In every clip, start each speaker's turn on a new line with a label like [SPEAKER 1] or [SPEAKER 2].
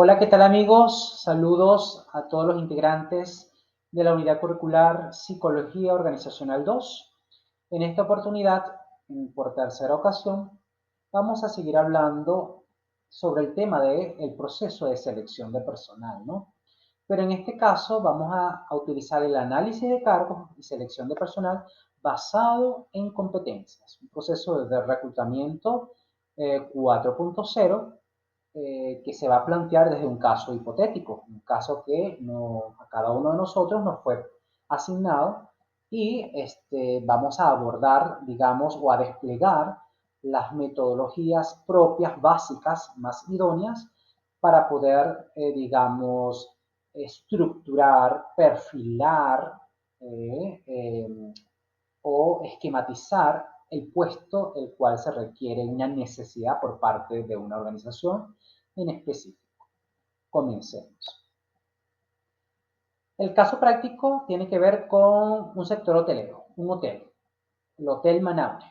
[SPEAKER 1] Hola, ¿qué tal amigos? Saludos a todos los integrantes de la unidad curricular Psicología Organizacional 2. En esta oportunidad, por tercera ocasión, vamos a seguir hablando sobre el tema del proceso de selección de personal, ¿no? Pero en este caso vamos a utilizar el análisis de cargos y selección de personal basado en competencias, un proceso de reclutamiento 4.0 que se va a plantear desde un caso hipotético, un caso que a cada uno de nosotros nos fue asignado y vamos a abordar, digamos, o a desplegar las metodologías propias, básicas, más idóneas para poder, digamos, estructurar, perfilar o esquematizar el puesto el cual se requiere una necesidad por parte de una organización en específico. Comencemos. El caso práctico tiene que ver con un sector hotelero, un hotel, el Hotel Manaure.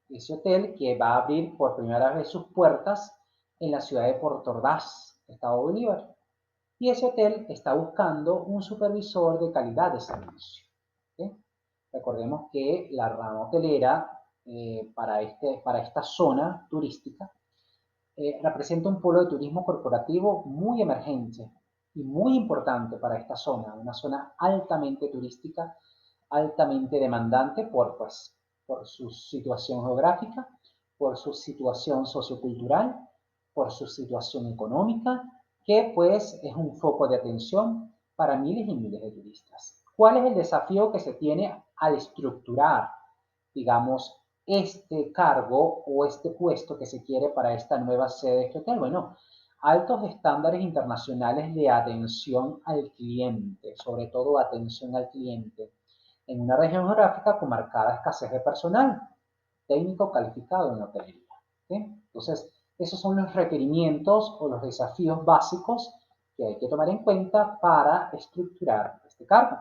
[SPEAKER 1] Ese hotel que va a abrir por primera vez sus puertas en la ciudad de Puerto Ordaz, Estado Bolívar. Y ese hotel está buscando un supervisor de calidad de servicio. ¿Sí? Recordemos que la rama hotelera para esta zona turística representa un polo de turismo corporativo muy emergente y muy importante para esta zona, una zona altamente turística, altamente demandante por su situación geográfica, por su situación sociocultural, por su situación económica, que pues es un foco de atención para miles y miles de turistas. ¿Cuál es el desafío que se tiene al estructurar, digamos, este cargo o este puesto que se quiere para esta nueva sede de este hotel? Bueno, altos estándares internacionales de atención al cliente, sobre todo atención al cliente, en una región geográfica con marcada escasez de personal técnico calificado en la hotelería. ¿Sí? Entonces, esos son los requerimientos o los desafíos básicos que hay que tomar en cuenta para estructurar este cargo.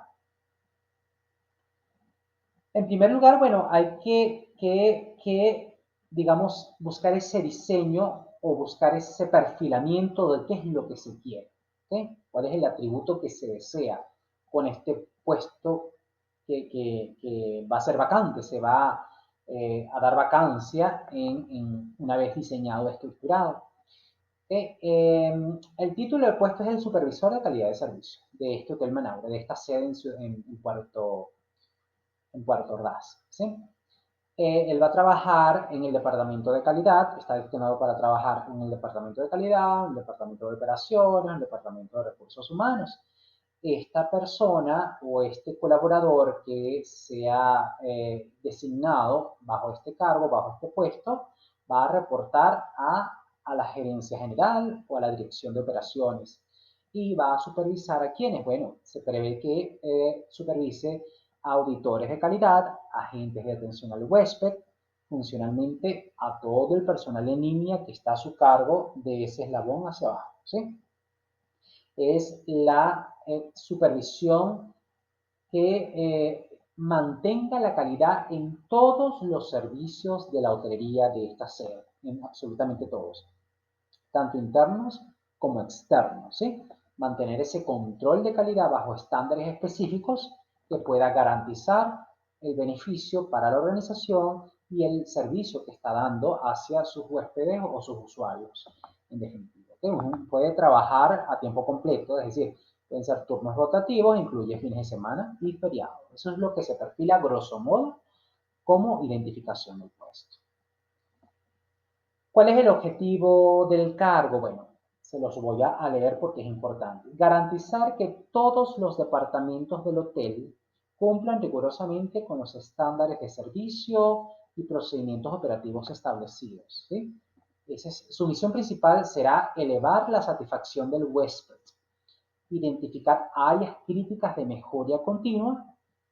[SPEAKER 1] En primer lugar, bueno, hay digamos, buscar ese diseño o buscar ese perfilamiento de qué es lo que se quiere. ¿Sí? ¿Cuál es el atributo que se desea con este puesto que va a ser vacante? Se va a dar vacancia una vez diseñado, estructurado. El título del puesto es el supervisor de calidad de servicio de este Hotel Manaure, de esta sede en Puerto Ordaz. ¿Sí? Él va a trabajar en el departamento de calidad, está destinado para trabajar en el departamento de calidad, en el departamento de operaciones, en el departamento de recursos humanos. Esta persona o este colaborador que sea designado bajo este cargo, bajo este puesto, va a reportar a la gerencia general o a la dirección de operaciones y va a supervisar a quienes. Bueno, se prevé que supervise a auditores de calidad, agentes de atención al huésped, funcionalmente a todo el personal en línea que está a su cargo de ese eslabón hacia abajo. ¿Sí? Es la supervisión que mantenga la calidad en todos los servicios de la hotelería de esta sede, en absolutamente todos, tanto internos como externos, ¿sí? Mantener ese control de calidad bajo estándares específicos que pueda garantizar el beneficio para la organización y el servicio que está dando hacia sus huéspedes o sus usuarios, en definitiva. Uno puede trabajar a tiempo completo, es decir, pueden ser turnos rotativos, incluye fines de semana y feriados. Eso es lo que se perfila grosso modo como identificación del puesto. ¿Cuál es el objetivo del cargo? Bueno, se los voy a leer porque es importante. Garantizar que todos los departamentos del hotel cumplan rigurosamente con los estándares de servicio y procedimientos operativos establecidos. ¿Sí? Su misión principal será elevar la satisfacción del huésped, identificar áreas críticas de mejora continua,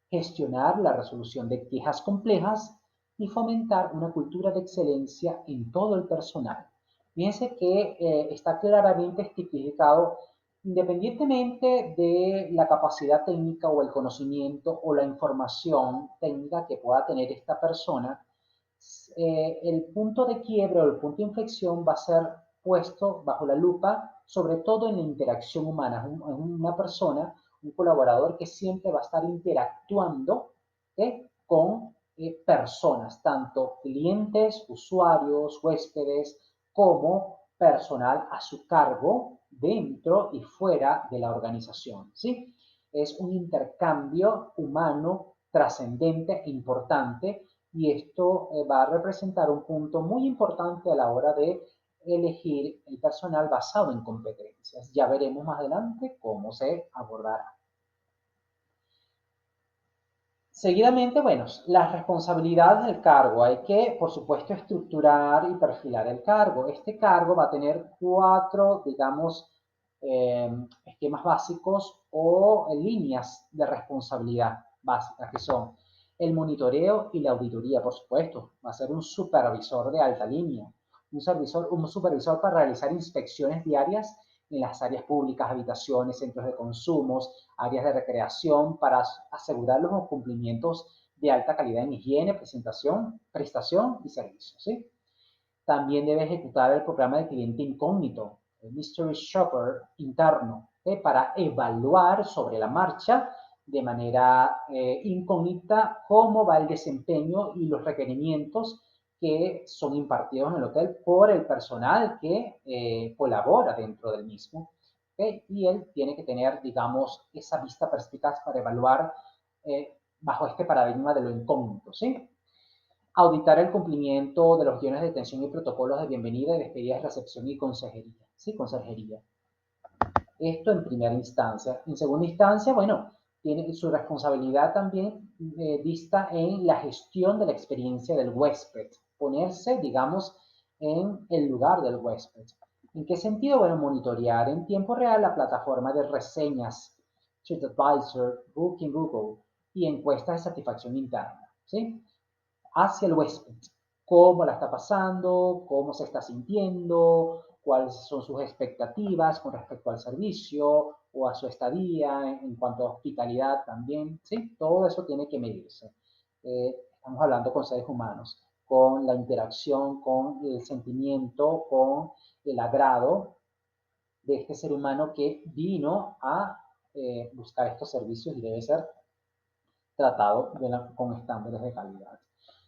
[SPEAKER 1] gestionar la resolución de quejas complejas y fomentar una cultura de excelencia en todo el personal. Fíjense que está claramente estipificado, independientemente de la capacidad técnica o el conocimiento o la información técnica que pueda tener esta persona, el punto de quiebre o el punto de inflexión va a ser puesto bajo la lupa, sobre todo en la interacción humana. Es una persona, un colaborador que siempre va a estar interactuando con personas, tanto clientes, usuarios, huéspedes, como personal a su cargo dentro y fuera de la organización, ¿sí? Es un intercambio humano trascendente e importante y esto va a representar un punto muy importante a la hora de elegir el personal basado en competencias. Ya veremos más adelante cómo se abordará. Seguidamente, bueno, las responsabilidades del cargo. Hay que, por supuesto, estructurar y perfilar el cargo. Este cargo va a tener cuatro, digamos, esquemas básicos o líneas de responsabilidad básicas, que son el monitoreo y la auditoría, por supuesto. Va a ser un supervisor de alta línea, un supervisor para realizar inspecciones diarias en las áreas públicas, habitaciones, centros de consumos, áreas de recreación, para asegurar los cumplimientos de alta calidad en higiene, prestación y servicios, ¿sí? También debe ejecutar el programa de cliente incógnito, el Mystery Shopper interno, para evaluar sobre la marcha de manera incógnita cómo va el desempeño y los requerimientos que son impartidos en el hotel por el personal que colabora dentro del mismo. Y él tiene que tener, digamos, esa vista perspicaz para evaluar bajo este paradigma de lo incógnito, ¿sí? Auditar el cumplimiento de los guiones de atención y protocolos de bienvenida y despedida de recepción y consejería, ¿sí? Conserjería. Esto en primera instancia. En segunda instancia, bueno, tiene su responsabilidad también dista en la gestión de la experiencia del huésped, ponerse, digamos, en el lugar del huésped. ¿En qué sentido? Bueno, monitorear en tiempo real la plataforma de reseñas, TripAdvisor, Booking, Google y encuestas de satisfacción interna, ¿sí? Hacia el huésped, cómo la está pasando, cómo se está sintiendo, cuáles son sus expectativas con respecto al servicio o a su estadía en cuanto a hospitalidad también, ¿sí? Todo eso tiene que medirse. Estamos hablando con seres humanos, con la interacción, con el sentimiento, con el agrado de este ser humano que vino a buscar estos servicios y debe ser tratado con estándares de calidad.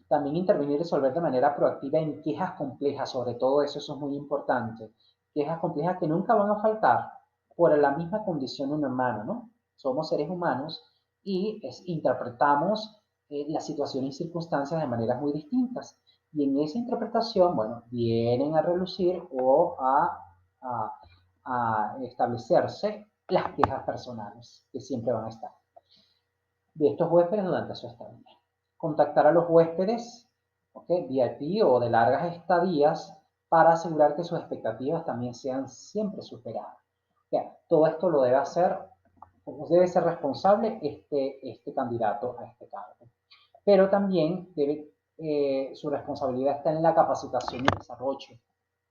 [SPEAKER 1] También intervenir y resolver de manera proactiva en quejas complejas, sobre todo eso es muy importante. Quejas complejas que nunca van a faltar por la misma condición humana, ¿no? Somos seres humanos y interpretamos las situaciones y circunstancias de maneras muy distintas. Y en esa interpretación, bueno, vienen a relucir o a establecerse las quejas personales, que siempre van a estar, de estos huéspedes durante su estadía. Contactar a los huéspedes, ¿okay? VIP o de largas estadías para asegurar que sus expectativas también sean siempre superadas. ¿Okay? Todo esto lo debe hacer, debe ser responsable este candidato a este cargo. Pero también su responsabilidad está en la capacitación y desarrollo.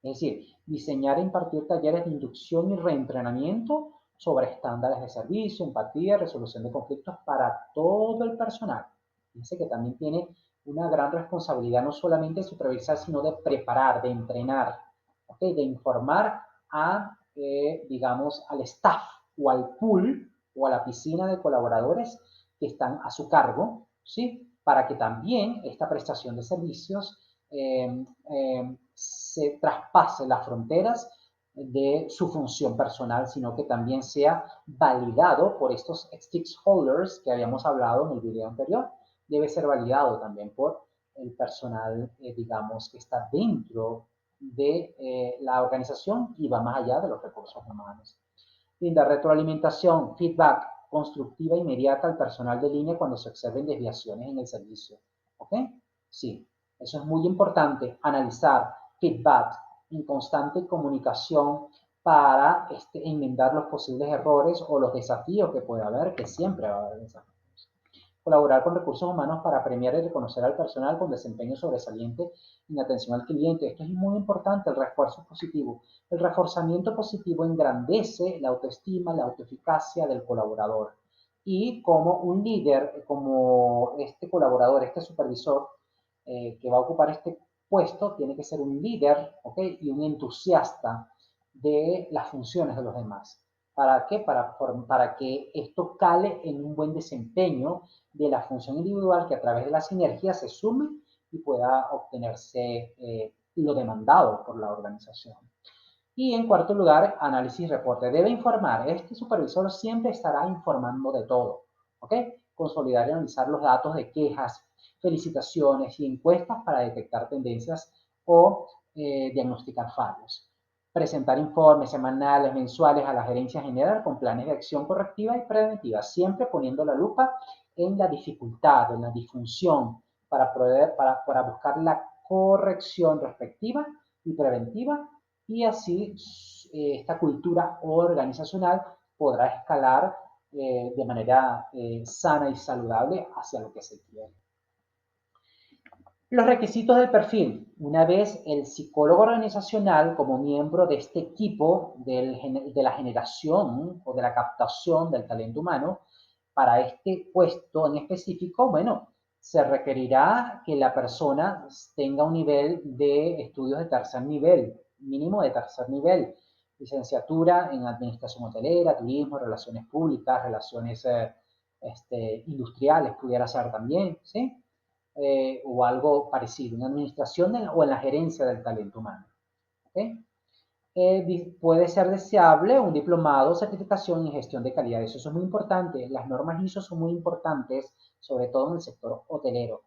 [SPEAKER 1] Es decir, diseñar e impartir talleres de inducción y reentrenamiento sobre estándares de servicio, empatía, resolución de conflictos para todo el personal. Fíjense que también tiene una gran responsabilidad no solamente de supervisar, sino de preparar, de entrenar, ¿okay? De informar digamos, al staff o al pool o a la piscina de colaboradores que están a su cargo, ¿sí? Para que también esta prestación de servicios se traspase las fronteras de su función personal, sino que también sea validado por estos stakeholders que habíamos hablado en el video anterior. Debe ser validado también por el personal, digamos, que está dentro de la organización y va más allá de los recursos humanos. Brinda retroalimentación, feedback constructiva inmediata al personal de línea cuando se observen desviaciones en el servicio. ¿Ok? Sí, eso es muy importante, analizar feedback en constante comunicación para enmendar los posibles errores o los desafíos que puede haber, que siempre va a haber desafíos. Colaborar con recursos humanos para premiar y reconocer al personal con desempeño sobresaliente en atención al cliente. Esto es muy importante, el refuerzo positivo. El reforzamiento positivo engrandece la autoestima, la autoeficacia del colaborador. Y como un líder, como este colaborador, este supervisor que va a ocupar este puesto tiene que ser un líder, ¿ok? Y un entusiasta de las funciones de los demás. ¿Para qué? Para que esto cale en un buen desempeño de la función individual que a través de la sinergia se sume y pueda obtenerse lo demandado por la organización. Y en cuarto lugar, análisis y reporte. Debe informar. Este supervisor siempre estará informando de todo. ¿Ok? Consolidar y analizar los datos de quejas, felicitaciones y encuestas para detectar tendencias o diagnosticar fallos. Presentar informes semanales, mensuales a la gerencia general con planes de acción correctiva y preventiva, siempre poniendo la lupa en la dificultad, en la disfunción, para buscar la corrección respectiva y preventiva, y así esta cultura organizacional podrá escalar de manera sana y saludable hacia lo que se quiere. Los requisitos del perfil. Una vez el psicólogo organizacional como miembro de este equipo de la generación o de la captación del talento humano, para este puesto en específico, bueno, se requerirá que la persona tenga un nivel de estudios de tercer nivel, mínimo de tercer nivel, licenciatura en administración hotelera, turismo, relaciones públicas, relaciones industriales, pudiera ser también, ¿sí? O algo parecido, en administración o en la gerencia del talento humano. ¿Okay? Puede ser deseable un diplomado o certificación en gestión de calidad. Eso es muy importante. Las normas ISO son muy importantes, sobre todo en el sector hotelero.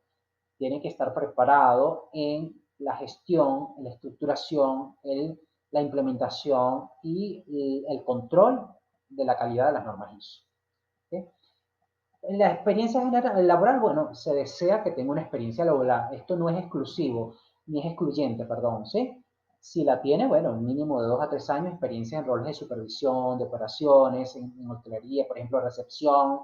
[SPEAKER 1] Tiene que estar preparado en la gestión, en la estructuración, la implementación y el control de la calidad de las normas ISO. ¿Okay? En la experiencia general, laboral, bueno, se desea que tenga una experiencia laboral. Esto no es exclusivo, ni es excluyente, perdón, ¿sí? Si la tiene, bueno, un mínimo de 2 a 3 años, experiencia en roles de supervisión, de operaciones, en hotelería, por ejemplo, recepción,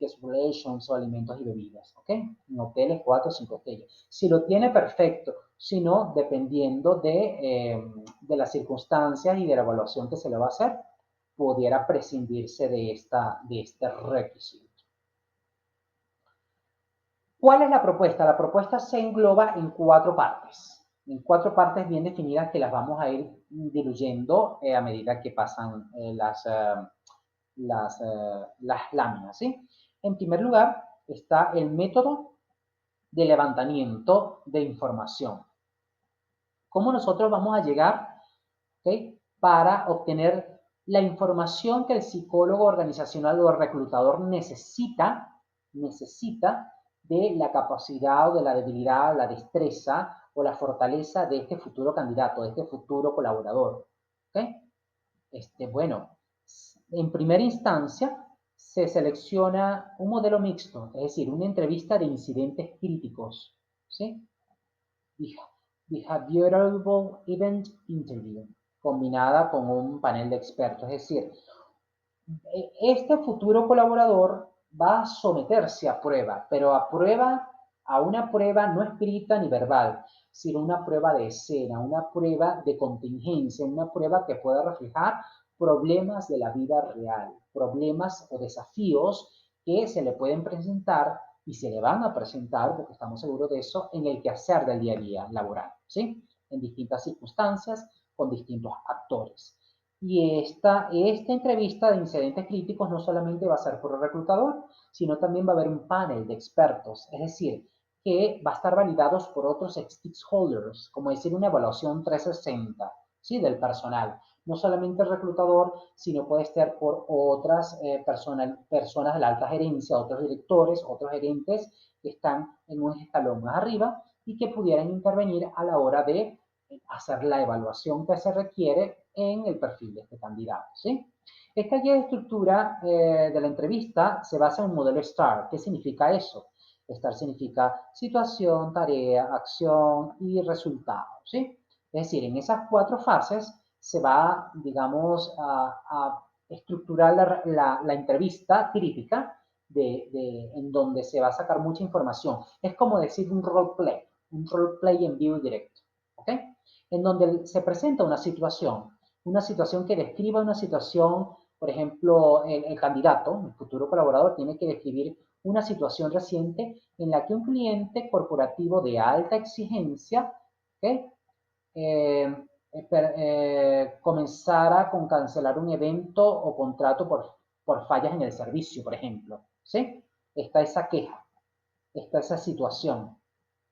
[SPEAKER 1] guest relations o alimentos y bebidas, ¿ok? En hoteles 4 o 5 estrellas. Si lo tiene, perfecto. Si no, dependiendo de las circunstancias y de la evaluación que se le va a hacer, pudiera prescindirse de este requisito. ¿Cuál es la propuesta? La propuesta se engloba en 4 partes. En 4 partes bien definidas que las vamos a ir diluyendo a medida que pasan las láminas, ¿sí? En primer lugar está el método de levantamiento de información. ¿Cómo nosotros vamos a llegar, ¿okay?, para obtener la información que el psicólogo organizacional o el reclutador necesita de la capacidad o de la debilidad, la destreza o la fortaleza de este futuro candidato, de este futuro colaborador? ¿Okay? Bueno, en primera instancia se selecciona un modelo mixto, es decir, una entrevista de incidentes críticos, ¿sí? Behavioral Event Interview, combinada con un panel de expertos. Es decir, este futuro colaborador va a someterse a prueba, pero a una prueba no escrita ni verbal, sino una prueba de escena, una prueba de contingencia, una prueba que pueda reflejar problemas de la vida real, problemas o desafíos que se le pueden presentar y se le van a presentar, porque estamos seguros de eso, en el quehacer del día a día laboral, ¿sí? En distintas circunstancias, con distintos actores. Y esta entrevista de incidentes críticos no solamente va a ser por el reclutador, sino también va a haber un panel de expertos, es decir, que va a estar validados por otros stakeholders, como decir una evaluación 360, ¿sí?, del personal. No solamente el reclutador, sino puede estar por otras personas de la alta gerencia, otros directores, otros gerentes que están en un escalón más arriba y que pudieran intervenir a la hora de hacer la evaluación que se requiere en el perfil de este candidato, ¿sí? Esta guía de estructura de la entrevista se basa en un modelo STAR. ¿Qué significa eso? STAR significa situación, tarea, acción y resultado, ¿sí? Es decir, en esas 4 fases se va, digamos, a estructurar la entrevista crítica en donde se va a sacar mucha información. Es como decir un roleplay en vivo y directo, ¿ok? En donde se presenta una situación que describa una situación, por ejemplo, el candidato, el futuro colaborador, tiene que describir una situación reciente en la que un cliente corporativo de alta exigencia ¿ok? Comenzara con cancelar un evento o contrato por fallas en el servicio, por ejemplo, ¿sí? Está esa queja, está esa situación,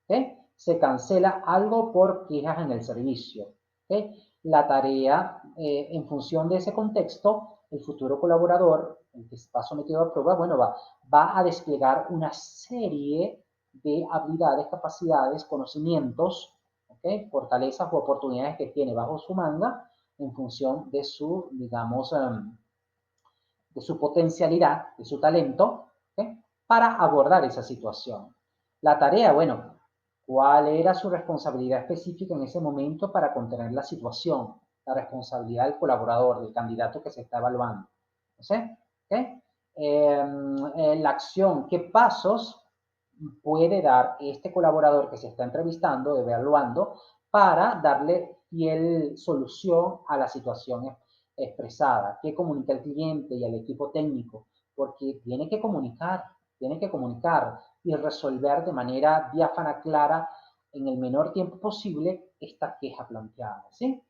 [SPEAKER 1] ¿ok? Se cancela algo por quejas en el servicio, ¿ok? La tarea, en función de ese contexto, el futuro colaborador, el que está sometido a prueba, bueno, va a desplegar una serie de habilidades, capacidades, conocimientos, ¿ok? Fortalezas o oportunidades que tiene bajo su manga en función de su, digamos, de su potencialidad, de su talento, ¿okay? Para abordar esa situación. La tarea, bueno, ¿cuál era su responsabilidad específica en ese momento para contener la situación? La responsabilidad del colaborador, del candidato que se está evaluando. ¿No sé? ¿Okay? La acción, ¿qué pasos puede dar este colaborador que se está entrevistando, evaluando, para darle fiel solución a la situación expresada? ¿Qué comunica el cliente y al equipo técnico? Porque tiene que comunicar y resolver de manera diáfana, clara, en el menor tiempo posible esta queja planteada, ¿sí?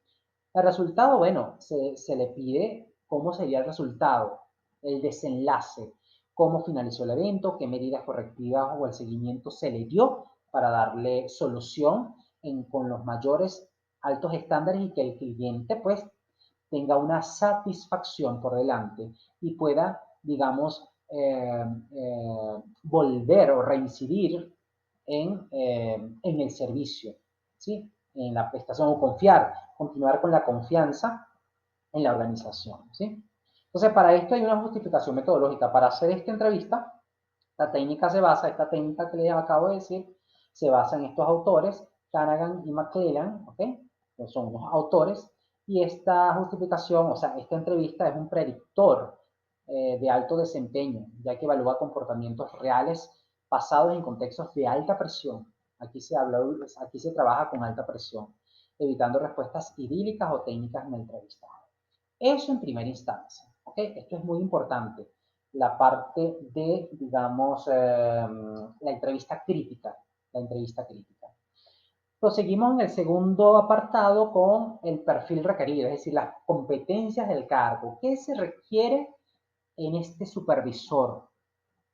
[SPEAKER 1] El resultado, bueno, se le pide cómo sería el resultado, el desenlace, cómo finalizó el evento, qué medidas correctivas o el seguimiento se le dio para darle solución con los mayores altos estándares y que el cliente pues tenga una satisfacción por delante y pueda, digamos, volver o reincidir en el servicio, ¿sí? En la prestación o confiar, continuar con la confianza en la organización, ¿sí? Entonces, para esto hay una justificación metodológica. Para hacer esta entrevista, esta técnica que les acabo de decir, se basa en estos autores, Canagan y McClellan, ¿ok? Son unos autores, y esta justificación, o sea, esta entrevista es un predictor de alto desempeño, ya que evalúa comportamientos reales basados en contextos de alta presión. Aquí se trabaja con alta presión, evitando respuestas idílicas o técnicas en el entrevistado. Eso en primera instancia, ¿ok? Esto es muy importante, la parte de, digamos, la entrevista crítica, la entrevista crítica. Proseguimos en el segundo apartado con el perfil requerido, es decir, las competencias del cargo. ¿Qué se requiere en este supervisor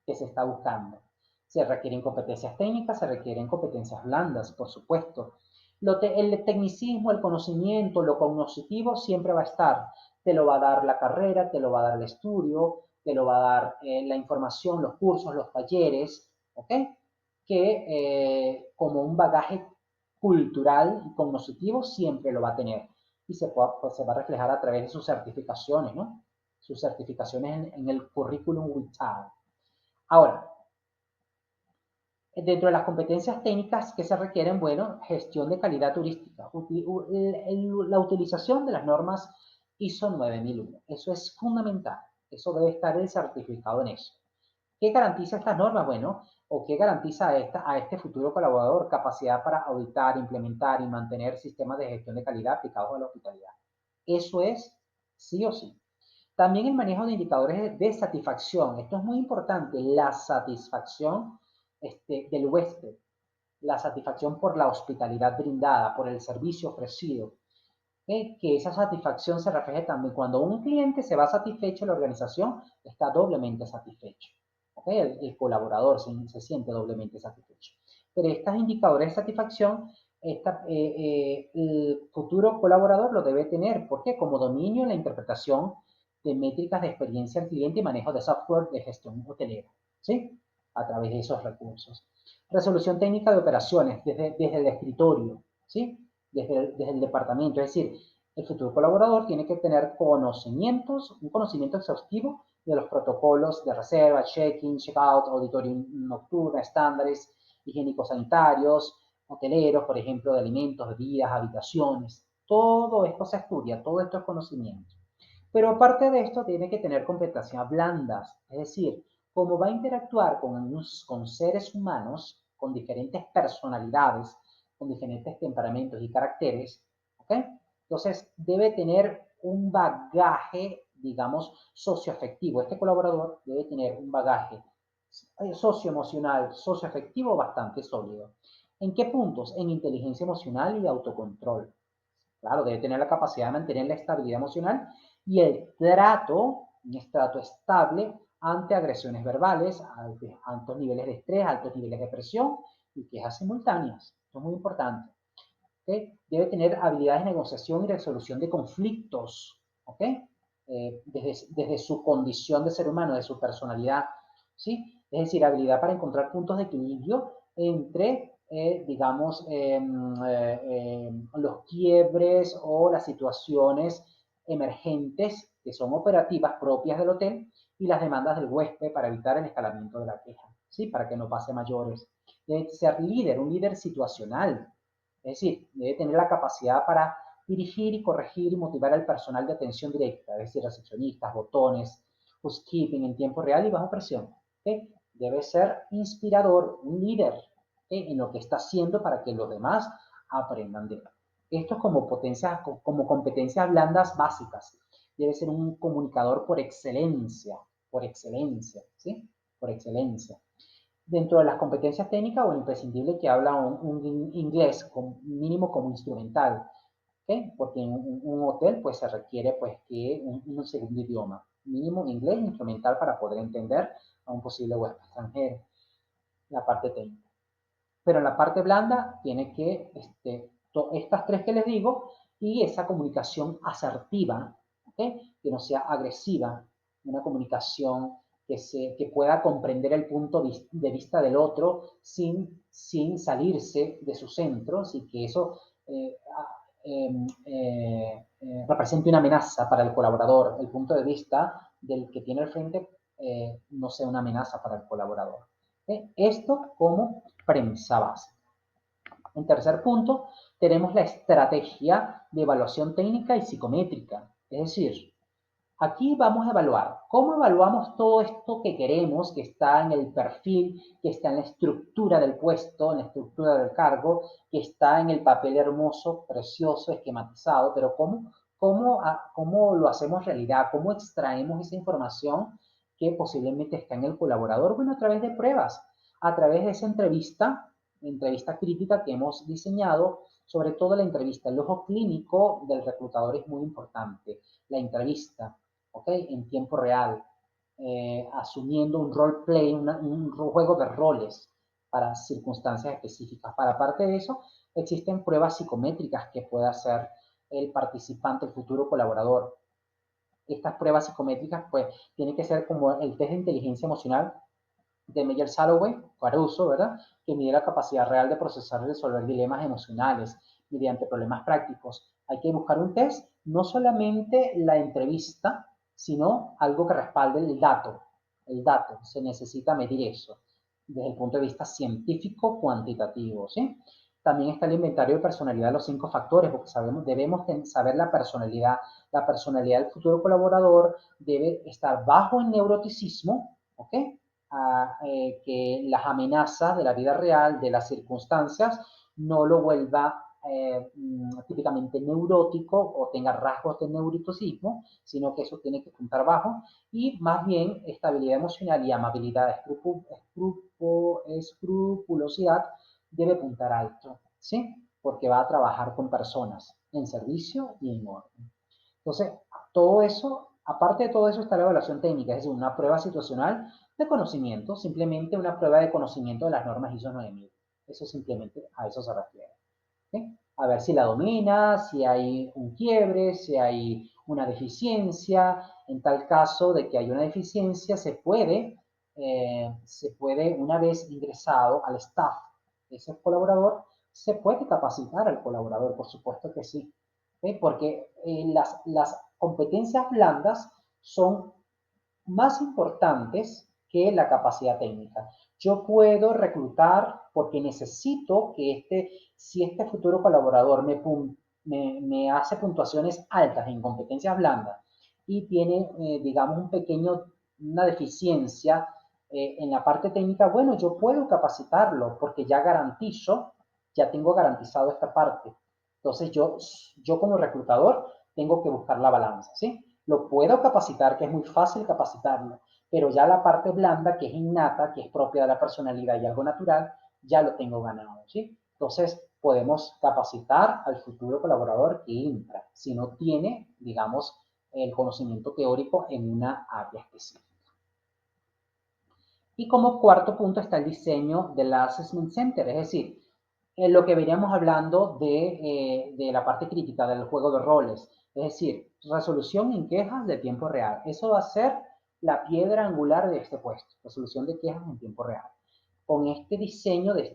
[SPEAKER 1] que se está buscando? Se requieren competencias técnicas, se requieren competencias blandas, por supuesto. El tecnicismo, el conocimiento, lo cognitivo siempre va a estar. Te lo va a dar la carrera, te lo va a dar el estudio, te lo va a dar la información, los cursos, los talleres, ¿ok? Que como un bagaje cultural y cognitivo siempre lo va a tener. Y pues, se va a reflejar a través de sus certificaciones, ¿no? Sus certificaciones en el currículum vitae. Ahora, dentro de las competencias técnicas que se requieren, bueno, gestión de calidad turística, la utilización de las normas ISO 9001. Eso es fundamental. Eso debe estar el certificado en eso. ¿Qué garantiza estas normas? Bueno, o qué garantiza a este futuro colaborador capacidad para auditar, implementar y mantener sistemas de gestión de calidad aplicados a la hospitalidad. Eso es sí o sí. También el manejo de indicadores de satisfacción. Esto es muy importante, la satisfacción del huésped, la satisfacción por la hospitalidad brindada, por el servicio ofrecido. Que esa satisfacción se refleje también cuando un cliente se va satisfecho, la organización está doblemente satisfecho. El colaborador se siente doblemente satisfecho. Pero estos indicadores de satisfacción, el futuro colaborador lo debe tener. ¿Por qué? Como dominio en la interpretación de métricas de experiencia al cliente y manejo de software de gestión hotelera, ¿sí? A través de esos recursos. Resolución técnica de operaciones desde el escritorio, ¿sí? Desde el departamento. Es decir, el futuro colaborador tiene que tener un conocimiento exhaustivo de los protocolos de reserva, check-in, check-out, auditorio nocturna, estándares higiénicos sanitarios, hoteleros, por ejemplo, de alimentos, bebidas, habitaciones. Todo esto se estudia, todo esto es conocimiento. Pero aparte de esto, tiene que tener competencias blandas, es decir, cómo va a interactuar con seres humanos, con diferentes personalidades, con diferentes temperamentos y caracteres, ¿ok? Entonces, debe tener un bagaje, digamos, socioafectivo. Este colaborador debe tener un bagaje socioemocional, socioafectivo bastante sólido. ¿En qué puntos? En inteligencia emocional y autocontrol. Claro, debe tener la capacidad de mantener la estabilidad emocional y el trato, un trato estable ante agresiones verbales, altos niveles de estrés, altos niveles de presión y quejas simultáneas. Esto es muy importante. ¿Okay? Debe tener habilidades de negociación y resolución de conflictos. ¿Okay? Desde su condición de ser humano, de su personalidad. ¿Sí? Es decir, habilidad para encontrar puntos de equilibrio entre, digamos, los quiebres o las situaciones emergentes que son operativas propias del hotel y las demandas del huésped para evitar el escalamiento de la queja, ¿sí? Para que no pase mayores. Debe ser líder, un líder situacional, es decir, debe tener la capacidad para dirigir y corregir y motivar al personal de atención directa, es decir, recepcionistas, botones, housekeeping en tiempo real y bajo presión. ¿Okay? Debe ser inspirador, un líder, ¿okay? En lo que está haciendo para que los demás aprendan de él. Esto es como competencias blandas básicas. Debe ser un comunicador por excelencia, ¿sí? Por excelencia. Dentro de las competencias técnicas, bueno, imprescindible que habla un inglés mínimo como instrumental, ¿okay? Porque en un hotel pues se requiere pues que un segundo idioma, mínimo inglés instrumental para poder entender a un posible huésped extranjero, la parte técnica. Pero en la parte blanda tiene que, estas tres que les digo, y esa comunicación asertiva, ¿okay? Que no sea agresiva, una comunicación que pueda comprender el punto de vista del otro sin salirse de su centro, y que eso represente una amenaza para el colaborador. El punto de vista del que tiene al frente no sea una amenaza para el colaborador. Esto como premisa base. En tercer punto, tenemos la estrategia de evaluación técnica y psicométrica. Es decir, aquí vamos a evaluar cómo evaluamos todo esto que queremos, que está en el perfil, que está en la estructura del puesto, en la estructura del cargo, que está en el papel hermoso, precioso, esquematizado, pero cómo lo hacemos realidad, cómo extraemos esa información que posiblemente está en el colaborador. Bueno, a través de pruebas, a través de esa entrevista crítica que hemos diseñado, sobre todo la entrevista. El ojo clínico del reclutador es muy importante. La entrevista, ¿ok? En tiempo real, asumiendo un role play, un juego de roles para circunstancias específicas. Para parte de eso, existen pruebas psicométricas que puede hacer el participante, el futuro colaborador. Estas pruebas psicométricas, pues, tienen que ser como el test de inteligencia emocional de Meyer-Salovey, Caruso, ¿verdad? Que mide la capacidad real de procesar y resolver dilemas emocionales mediante problemas prácticos. Hay que buscar un test, no solamente la entrevista, sino algo que respalde el dato. El dato, se necesita medir eso desde el punto de vista científico cuantitativo, ¿sí? También está el inventario de personalidad de los 5 factores, porque debemos saber la personalidad. La personalidad del futuro colaborador debe estar bajo el neuroticismo, ¿ok? Que las amenazas de la vida real, de las circunstancias, no lo vuelva típicamente neurótico o tenga rasgos de neuroticismo, sino que eso tiene que apuntar bajo, y más bien estabilidad emocional y amabilidad, escrupulosidad debe apuntar alto, ¿sí? Porque va a trabajar con personas en servicio y en orden. Entonces, todo eso, aparte de todo eso, está la evaluación técnica, es decir, una prueba situacional de conocimiento, simplemente una prueba de conocimiento de las normas ISO 9000. Eso simplemente a eso se refiere. ¿Sí? A ver si la domina, si hay un quiebre, si hay una deficiencia. En tal caso de que hay una deficiencia, se puede una vez ingresado al staff de ese colaborador, se puede capacitar al colaborador, por supuesto que sí. ¿Sí? Porque las competencias blandas son más importantes que la capacidad técnica. Yo puedo reclutar porque necesito que si este futuro colaborador me hace puntuaciones altas en competencias blandas y tiene, digamos, una deficiencia en la parte técnica, bueno, yo puedo capacitarlo porque ya tengo garantizado esta parte. Entonces yo como reclutador tengo que buscar la balanza, ¿sí? Lo puedo capacitar, que es muy fácil capacitarlo, pero ya la parte blanda, que es innata, que es propia de la personalidad y algo natural, ya lo tengo ganado, ¿sí? Entonces, podemos capacitar al futuro colaborador que entra, si no tiene, digamos, el conocimiento teórico en una área específica. Y como cuarto punto está el diseño del Assessment Center, es decir, lo que veníamos hablando de la parte crítica del juego de roles, es decir, resolución en quejas de tiempo real. Eso va a ser la piedra angular de este puesto, resolución de quejas en tiempo real. Con este diseño de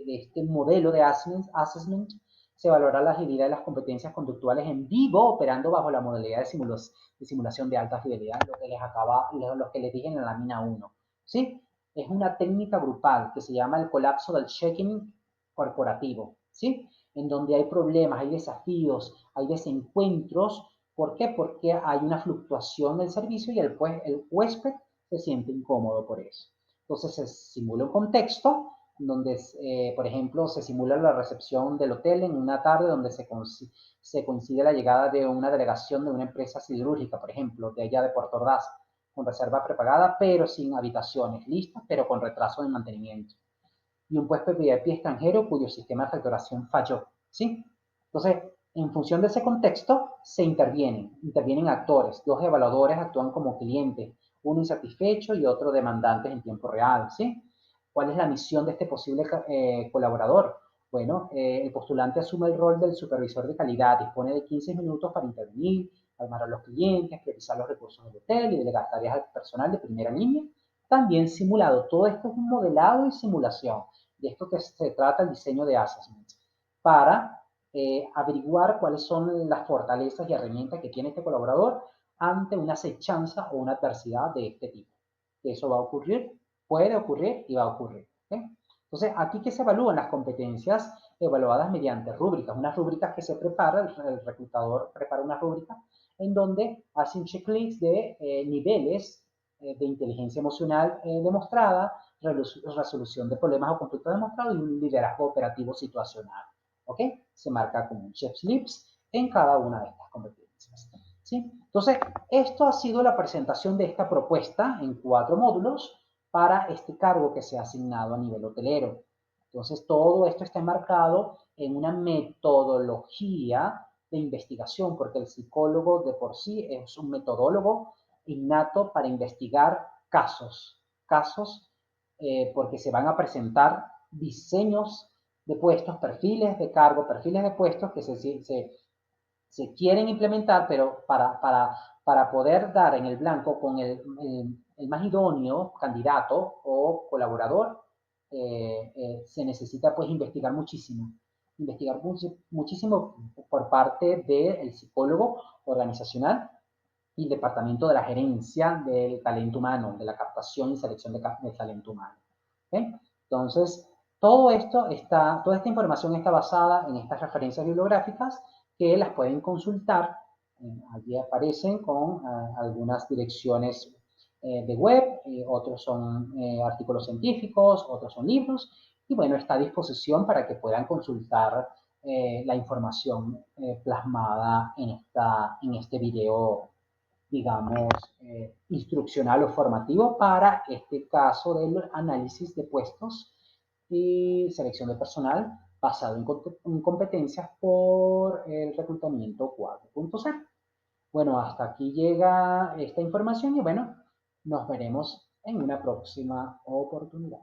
[SPEAKER 1] este modelo de assessment, se valora la agilidad y las competencias conductuales en vivo, operando bajo la modalidad de simulación de alta fidelidad, lo que les dije en la lámina 1. ¿Sí? Es una técnica grupal que se llama el colapso del check-in corporativo, ¿sí? En donde hay problemas, hay desafíos, hay desencuentros. ¿Por qué? Porque hay una fluctuación del servicio y el huésped se siente incómodo por eso. Entonces se simula un contexto donde, por ejemplo, se simula la recepción del hotel en una tarde donde se coincide la llegada de una delegación de una empresa siderúrgica, por ejemplo, de allá de Puerto Ordaz, con reserva prepagada, pero sin habitaciones listas, pero con retraso de mantenimiento. Y un huésped VIP extranjero cuyo sistema de facturación falló, ¿sí? Entonces, en función de ese contexto, se intervienen actores, dos evaluadores actúan como clientes, uno insatisfecho y otro demandante en tiempo real, ¿sí? ¿Cuál es la misión de este posible colaborador? Bueno, el postulante asume el rol del supervisor de calidad, dispone de 15 minutos para intervenir, calmar a los clientes, priorizar los recursos del hotel y delegar tareas al personal de primera línea. También simulado. Todo esto es un modelado y simulación. De esto que se trata el diseño de assessments, para averiguar cuáles son las fortalezas y herramientas que tiene este colaborador ante una acechanza o una adversidad de este tipo. Eso va a ocurrir, puede ocurrir y va a ocurrir. ¿Okay? Entonces, aquí que se evalúan las competencias evaluadas mediante rúbricas, unas rúbricas que se prepara, el reclutador prepara una rúbrica en donde hace un checklist de niveles de inteligencia emocional demostrada, resolución de problemas o conflictos demostrados y un liderazgo operativo situacional. ¿Ok? Se marca como un checklist en cada una de estas competencias. ¿Sí? Entonces, esto ha sido la presentación de esta propuesta en 4 módulos para este cargo que se ha asignado a nivel hotelero. Entonces, todo esto está enmarcado en una metodología de investigación, porque el psicólogo de por sí es un metodólogo innato para investigar casos porque se van a presentar diseños de puestos, perfiles de cargo, perfiles de puestos que se quieren implementar, pero para poder dar en el blanco con el más idóneo candidato o colaborador, se necesita pues investigar muchísimo por parte del psicólogo organizacional y el departamento de la gerencia del talento humano, de la captación y selección de talento humano. ¿Okay? Entonces, toda esta información está basada en estas referencias bibliográficas que las pueden consultar. Allí aparecen con algunas direcciones de web, otros son artículos científicos, otros son libros, y bueno, está a disposición para que puedan consultar la información plasmada en este video, digamos, instruccional o formativo para este caso del análisis de puestos y selección de personal basado en competencias por el reclutamiento 4.0. Bueno, hasta aquí llega esta información y bueno, nos veremos en una próxima oportunidad.